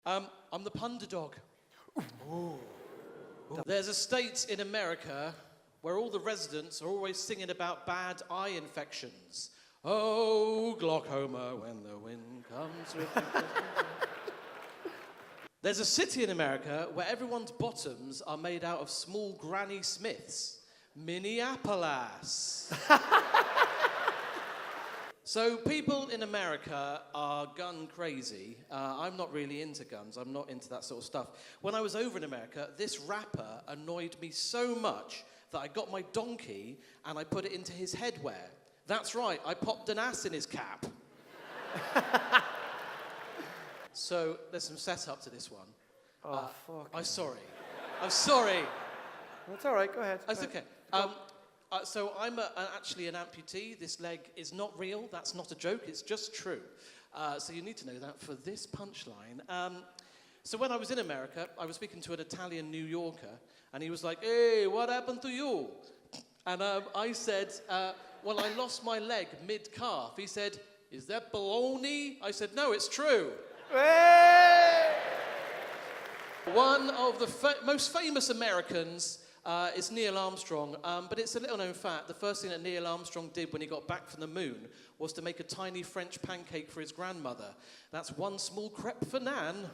I'm the punda dog. There's a state in America where all the residents are always singing about bad eye infections. Oh, glaucoma, when the wind comes with... There's a city in America where everyone's bottoms are made out of small Granny Smiths. Minneapolis. So people in America are gun crazy. I'm not really into guns. I'm not into that sort of stuff. When I was over in America, this rapper annoyed me so much that I got my donkey and I put it into his headwear. That's right, I popped an ass in his cap. So there's some setup to this one. Oh, fuck. I'm sorry. I'm sorry. That's all right, go ahead. That's okay. So I'm actually an amputee. This leg is not real. That's not a joke. It's just true. So you need to know that for this punchline. So when I was in America, I was speaking to an Italian New Yorker, and he was like, "Hey, what happened to you?" And I said, "Well, I lost my leg mid-calf." He said, "Is that baloney?" I said, "No, it's true." Hey! One of the most famous Americans is Neil Armstrong, but it's a little-known fact. The first thing that Neil Armstrong did when he got back from the moon was to make a tiny French pancake for his grandmother. That's one small crepe for Nan.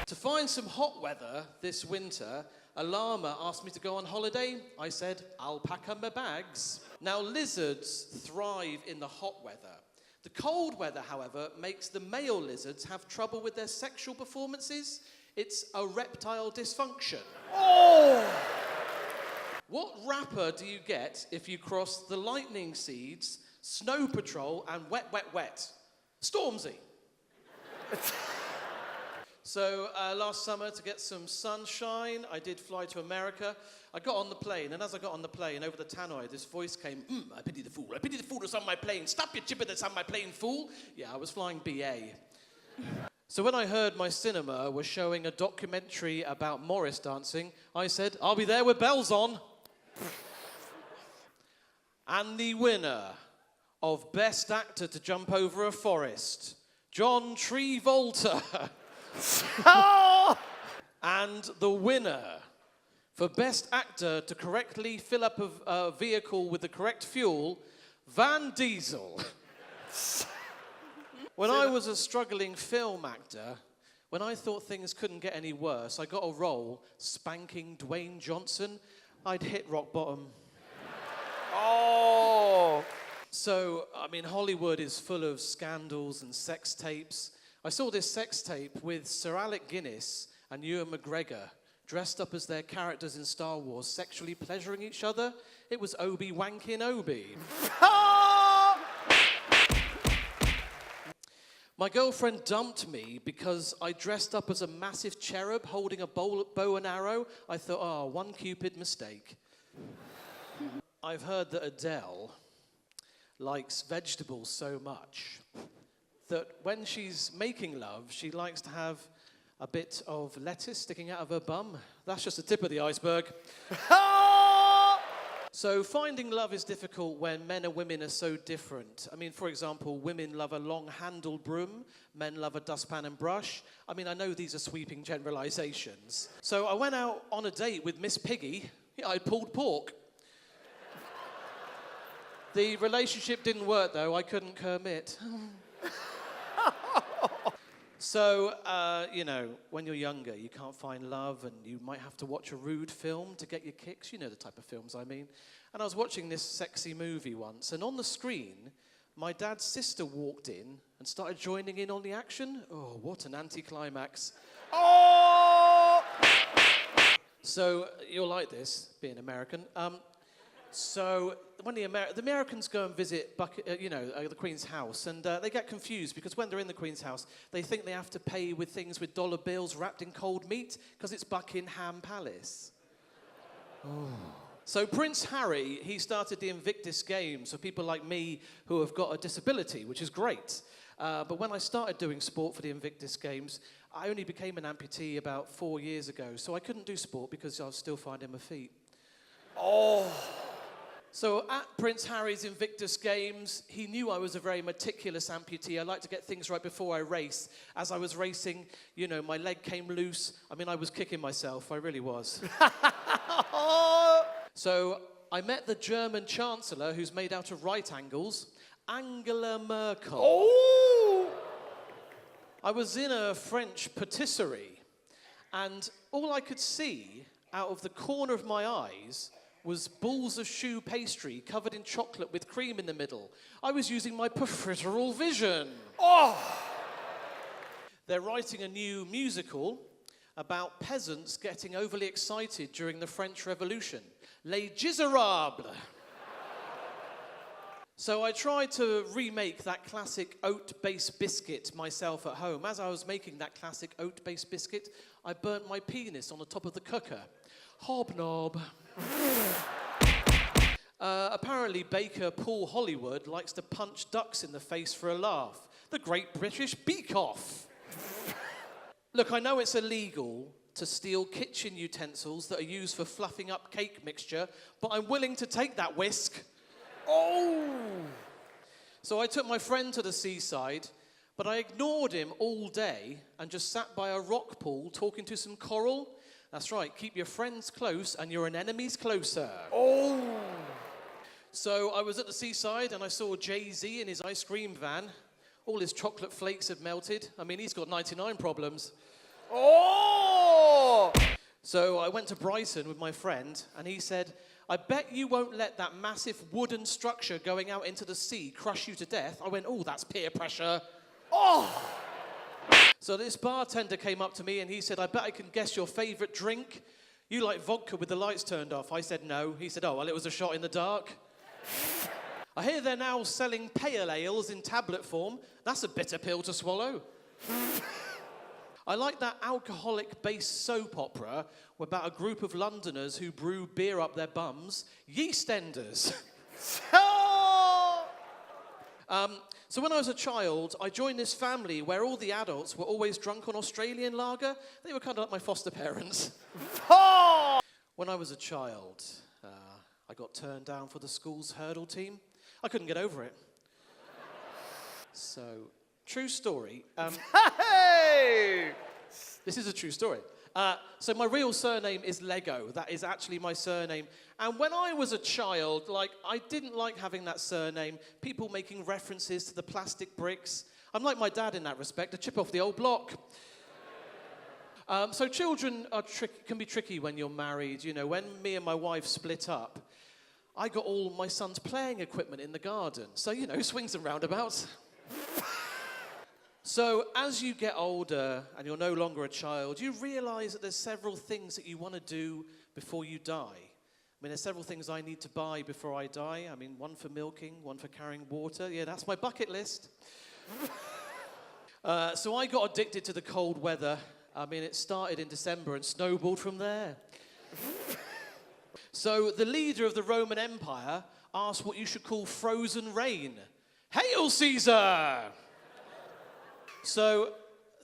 To find some hot weather this winter, a llama asked me to go on holiday. I said, "I'll pack up my bags." Now, lizards thrive in the hot weather. The cold weather, however, makes the male lizards have trouble with their sexual performances. It's a reptile dysfunction. Oh! What rapper do you get if you cross the Lightning Seeds, Snow Patrol, and Wet, Wet, Wet? Stormzy. So last summer, to get some sunshine, I did fly to America. I got on the plane, and as I got on the plane, over the tannoy, this voice came, "I pity the fool. I pity the fool that's on my plane. Stop your chipper that's on my plane, fool." Yeah, I was flying BA. So when I heard my cinema was showing a documentary about Morris dancing, I said, "I'll be there with bells on." And the winner of Best Actor to Jump Over a Forest, John Travolta. And the winner for Best Actor to correctly fill up a vehicle with the correct fuel, Van Diesel. When I was a struggling film actor, when I thought things couldn't get any worse, I got a role spanking Dwayne Johnson. I'd hit rock bottom. Oh! So, I mean, Hollywood is full of scandals and sex tapes. I saw this sex tape with Sir Alec Guinness and Ewan McGregor dressed up as their characters in Star Wars, sexually pleasuring each other. It was Obi wanking Obi. My girlfriend dumped me because I dressed up as a massive cherub holding a bow and arrow. I thought, oh, one Cupid mistake. I've heard that Adele likes vegetables so much that when she's making love, she likes to have a bit of lettuce sticking out of her bum. That's just the tip of the iceberg. So finding love is difficult when men and women are so different. I mean, for example, women love a long-handled broom, men love a dustpan and brush. I mean, I know these are sweeping generalizations. So I went out on a date with Miss Piggy. I pulled pork. The relationship didn't work, though. I couldn't commit. So, you know, when you're younger, you can't find love, and you might have to watch a rude film to get your kicks. You know the type of films I mean. And I was watching this sexy movie once, and on the screen, my dad's sister walked in and started joining in on the action. Oh, what an anticlimax. Oh! So, you'll like this, being American. So when the Americans go and visit the Queen's house, and they get confused because when they're in the Queen's house, they think they have to pay with things with dollar bills wrapped in cold meat because it's Buckingham Palace. Oh. So Prince Harry, he started the Invictus Games for people like me who have got a disability, which is great. But when I started doing sport for the Invictus Games, I only became an amputee about 4 years ago, so I couldn't do sport because I was still finding my feet. Oh. So at Prince Harry's Invictus Games, he knew I was a very meticulous amputee. I like to get things right before I race. As I was racing, you know, my leg came loose. I mean, I was kicking myself. I really was. So I met the German Chancellor, who's made out of right angles, Angela Merkel. Oh! I was in a French patisserie, and all I could see out of the corner of my eyes was balls of choux pastry covered in chocolate with cream in the middle. I was using my peripheral vision. Oh! They're writing a new musical about peasants getting overly excited during the French Revolution. Les Miserables. So I tried to remake that classic oat-based biscuit myself at home. As I was making that classic oat-based biscuit, I burnt my penis on the top of the cooker. Hobnob. Apparently, baker Paul Hollywood likes to punch ducks in the face for a laugh. The Great British Beak-Off. Look, I know it's illegal to steal kitchen utensils that are used for fluffing up cake mixture, but I'm willing to take that whisk. Oh! So I took my friend to the seaside, but I ignored him all day and just sat by a rock pool talking to some coral. That's right, keep your friends close and your enemies closer. Oh! So I was at the seaside and I saw Jay-Z in his ice cream van. All his chocolate flakes had melted. I mean, he's got 99 problems. Oh! So I went to Brighton with my friend and he said, I bet you won't let that massive wooden structure going out into the sea crush you to death. I went, oh, that's peer pressure. Oh! So this bartender came up to me and he said, I bet I can guess your favorite drink. You like vodka with the lights turned off. I said no. He said, oh, well, it was a shot in the dark. I hear they're now selling pale ales in tablet form. That's a bitter pill to swallow. I like that alcoholic-based soap opera about a group of Londoners who brew beer up their bums. Yeastenders. So when I was a child, I joined this family where all the adults were always drunk on Australian lager. They were kind of like my foster parents. When I was a child, I got turned down for the school's hurdle team. I couldn't get over it. So, true story. Hey! This is a true story. So my real surname is Leggo. That is actually my surname. And when I was a child, I didn't like having that surname. People making references to the plastic bricks. I'm like my dad in that respect, a chip off the old block. So children can be tricky when you're married. You know, when me and my wife split up, I got all my son's playing equipment in the garden. So, you know, swings and roundabouts. So as you get older and you're no longer a child, you realize that there's several things that you want to do before you die. I mean, there's several things I need to buy before I die. I mean, one for milking, one for carrying water. Yeah, that's my bucket list. So I got addicted to the cold weather. I mean, it started in December and snowballed from there. So the leader of the Roman Empire asked what you should call frozen rain. Hail, Caesar! So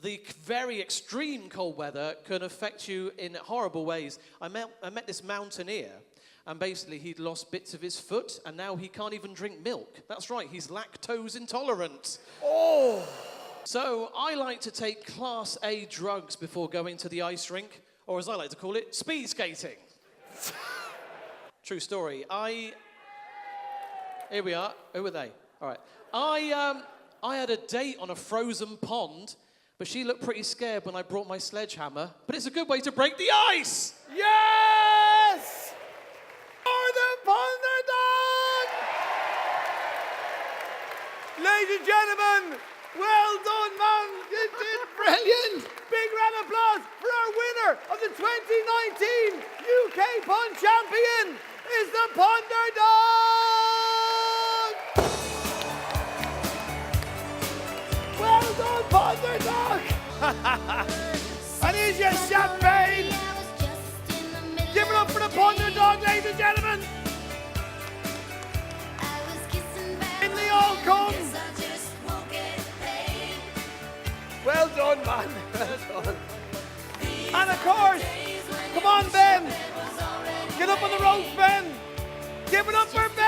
the very extreme cold weather can affect you in horrible ways. I met this mountaineer, and basically he'd lost bits of his foot, and now he can't even drink milk. That's right, he's lactose intolerant. Oh! So I like to take Class A drugs before going to the ice rink, or as I like to call it, speed skating. True story. Here we are. Who were they? All right. I had a date on a frozen pond, but she looked pretty scared when I brought my sledgehammer. But it's a good way to break the ice! Yes! For the Ponder Dog! Ladies and gentlemen, well done, man. You did brilliant. Big round of applause for our winner of the 2019 UK Pond Champion is the Ponder Dog! Well done, Ponder Dog! And here's your champagne! Give it up for the Ponder Dog, ladies and gentlemen! In the all come! Well done, man. Well done. And of course, come on, Ben. Get up on the ropes, Ben. Give it up for Ben.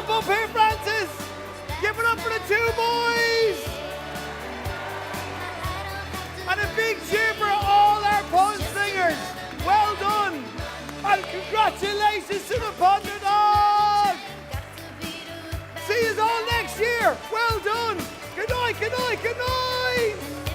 Up here, Francis. Give it up for the two boys. And a big cheer for all our punch singers. Well done. And congratulations to the Punter Dog. See you all next year. Well done. Good night, good night, good night.